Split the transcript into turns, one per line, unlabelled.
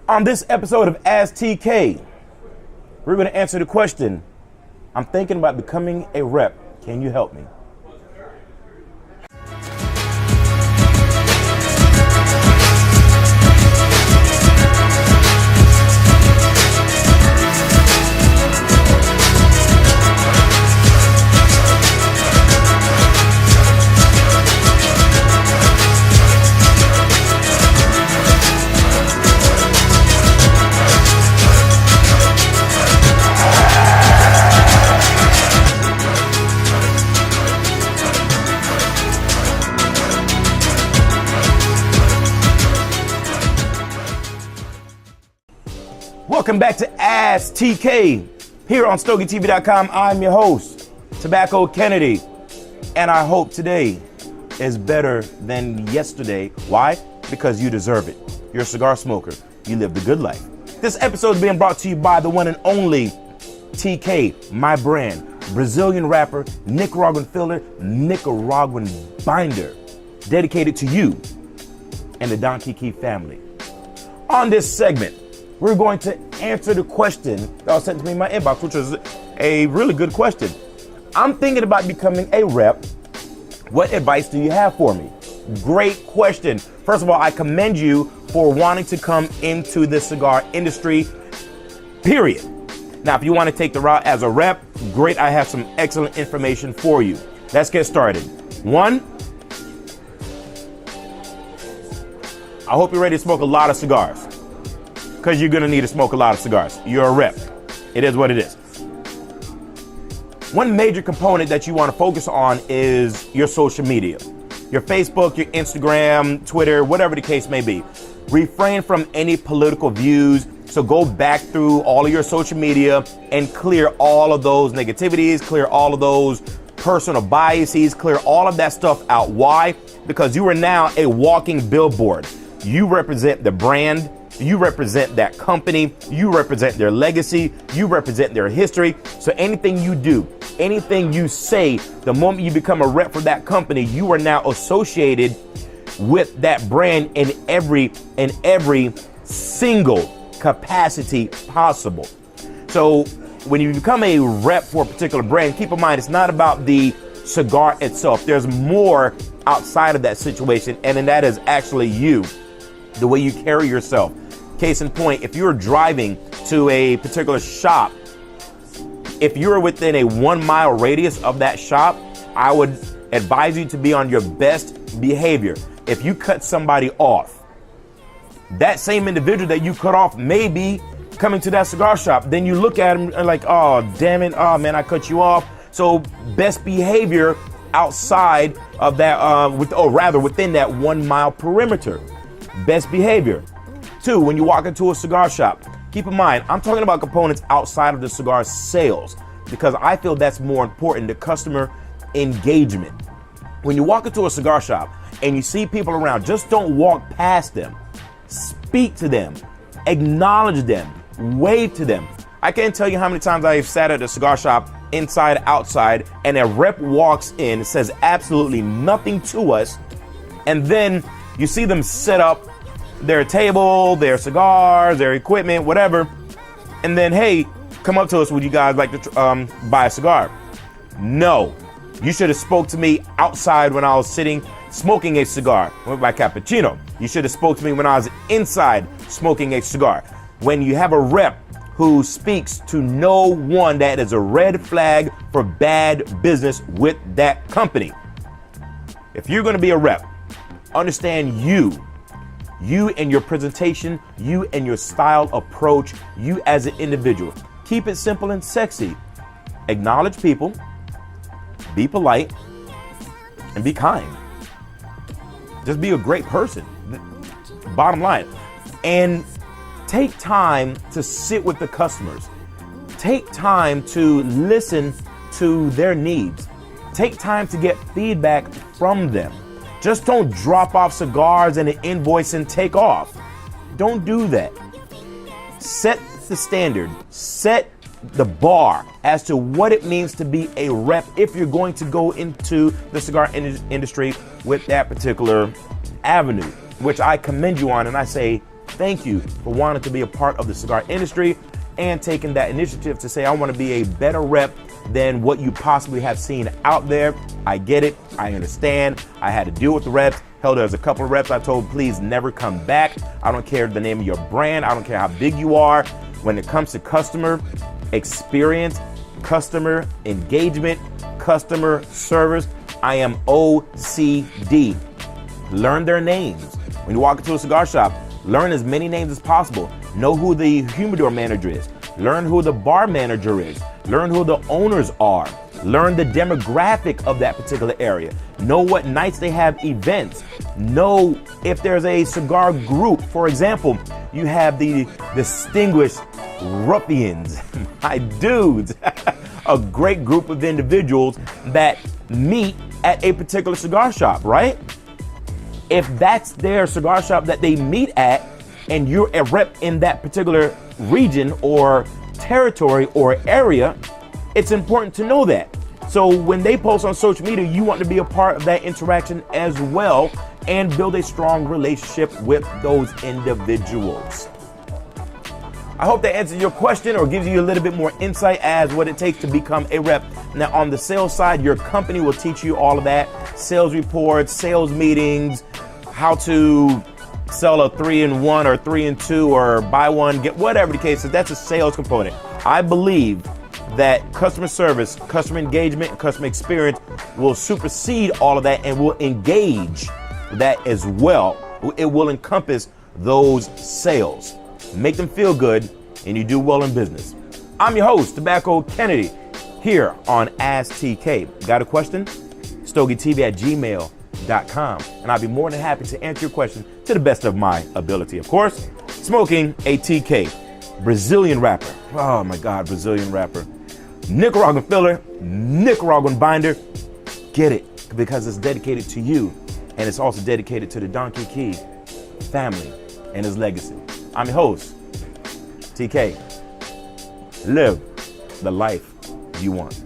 On this episode of Ask TK, we're going to answer the question, I'm thinking about becoming a rep. Can you help me? Welcome back to Ask TK here on StogieTV.com. I'm your host, Tobacco Kennedy, and I hope today is better than yesterday. Why? Because you deserve it. You're a cigar smoker. You live the good life. This episode is being brought to you by the one and only TK, my brand, Brazilian wrapper, Nicaraguan filler, Nicaraguan binder, dedicated to you and the Don Kiki family. On this segment, we're going to answer the question that was sent to me in my inbox, which was a really good question. I'm thinking about becoming a rep. What advice do you have for me? Great question. First of all, I commend you for wanting to come into the cigar industry, period. Now, if you want to take the route as a rep, great. I have some excellent information for you. Let's get started. One, I hope you're ready to smoke a lot of cigars, because you're gonna need to smoke a lot of cigars. You're a rep. It is what it is. One major component that you wanna focus on is your social media. Your Facebook, your Instagram, Twitter, whatever the case may be. Refrain from any political views. So go back through all of your social media and clear all of those negativities, clear all of those personal biases, clear all of that stuff out. Why? Because you are now a walking billboard. You represent the brand. You represent that company, you represent their legacy, you represent their history. So anything you do, anything you say, the moment you become a rep for that company, you are now associated with that brand in every single capacity possible. So when you become a rep for a particular brand, keep in mind, it's not about the cigar itself. There's more outside of that situation, and that is actually you, the way you carry yourself. Case in point, if you're driving to a particular shop, if you're within a 1 mile radius of that shop, I would advise you to be on your best behavior. If you cut somebody off, that same individual that you cut off may be coming to that cigar shop. Then you look at him and like, oh, damn it. Oh, man, I cut you off. So best behavior outside of that, within that 1 mile perimeter. Best behavior. Two, when you walk into a cigar shop, keep in mind, I'm talking about components outside of the cigar sales, because I feel that's more important, the customer engagement. When you walk into a cigar shop and you see people around, just don't walk past them. Speak to them, acknowledge them, wave to them. I can't tell you how many times I've sat at a cigar shop, inside, outside, and a rep walks in, says absolutely nothing to us, and then you see them set up their table, their cigars, their equipment, whatever, and then, hey, come up to us, would you guys like to buy a cigar? No, you should have spoke to me outside when I was sitting smoking a cigar with my cappuccino. You should have spoke to me when I was inside smoking a cigar. When you have a rep who speaks to no one, that is a red flag for bad business with that company. If you're going to be a rep, understand you and your presentation, you and your style approach, you as an individual. Keep it simple and sexy. Acknowledge people, be polite, and be kind. Just be a great person. Bottom line. And take time to sit with the customers. Take time to listen to their needs. Take time to get feedback from them. Just don't drop off cigars and an invoice and take off. Don't do that. Set the standard. Set the bar as to what it means to be a rep if you're going to go into the cigar industry with that particular avenue, which I commend you on, and I say thank you for wanting to be a part of the cigar industry and taking that initiative to say, I want to be a better rep than what you possibly have seen out there. I get it. I understand. I had to deal with the reps. Hell, there's a couple of reps I told, please never come back. I don't care the name of your brand. I don't care how big you are. When it comes to customer experience, customer engagement, customer service, I am OCD. Learn their names. When you walk into a cigar shop, learn as many names as possible. Know who the humidor manager is. Learn who the bar manager is. Learn who the owners are. Learn the demographic of that particular area. Know what nights they have events. Know if there's a cigar group. For example, you have the distinguished ruffians, my dudes, a great group of individuals that meet at a particular cigar shop, right? If that's their cigar shop that they meet at, and you're a rep in that particular region or territory or area, it's important to know that. So when they post on social media, you want to be a part of that interaction as well and build a strong relationship with those individuals. I hope that answers your question or gives you a little bit more insight as what it takes to become a rep. Now, on the sales side, your company will teach you all of that. Sales reports, sales meetings, how to sell a 3-in-1 or 3-in-2 or buy one, get whatever the case is. That's a sales component. I believe that customer service, customer engagement, and customer experience will supersede all of that and will engage that as well. It will encompass those sales. Make them feel good, and you do well in business. I'm your host, Tobacco Kennedy, here on Ask TK. Got a question? Stogie TV at gmail.com. And I'll be more than happy to answer your question to the best of my ability. Of course, smoking a TK, Brazilian wrapper. Oh my God, Brazilian wrapper. Nicaraguan filler, Nicaraguan binder. Get it, because it's dedicated to you. And it's also dedicated to the Donkey Key family and his legacy. I'm your host, TK. Live the life you want.